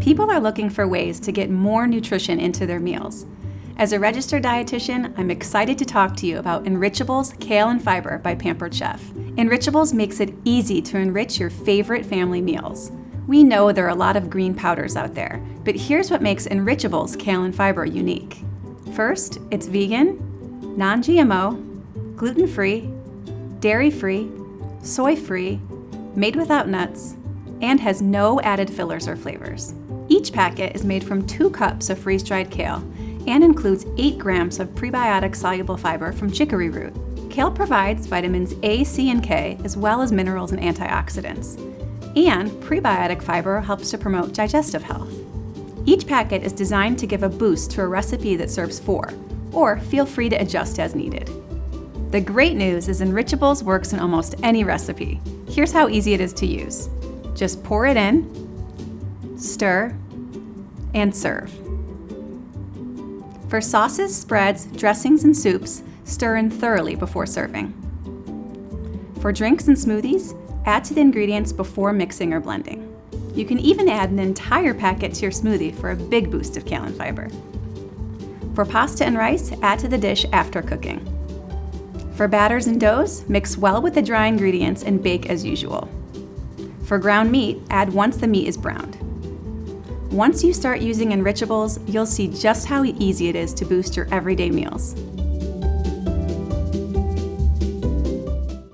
People are looking for ways to get more nutrition into their meals. As a registered dietitian, I'm excited to talk to you about Enrichables, Kale and Fiber by Pampered Chef. Enrichables makes it easy to enrich your favorite family meals. We know there are a lot of green powders out there, but here's what makes Enrichables, Kale and Fiber unique. First, it's vegan, non-GMO, gluten-free, dairy-free, soy-free, made without nuts, and has no added fillers or flavors. Each packet is made from 2 cups of freeze-dried kale and includes 8 grams of prebiotic soluble fiber from chicory root. Kale provides vitamins A, C, and K, as well as minerals and antioxidants. And prebiotic fiber helps to promote digestive health. Each packet is designed to give a boost to a recipe that serves 4, or feel free to adjust as needed. The great news is Enrichables works in almost any recipe. Here's how easy it is to use. Just pour it in, stir, and serve. For sauces, spreads, dressings, and soups, stir in thoroughly before serving. For drinks and smoothies, add to the ingredients before mixing or blending. You can even add an entire packet to your smoothie for a big boost of kale and fiber. For pasta and rice, add to the dish after cooking. For batters and doughs, mix well with the dry ingredients and bake as usual. For ground meat, add once the meat is browned. Once you start using Enrichables, you'll see just how easy it is to boost your everyday meals.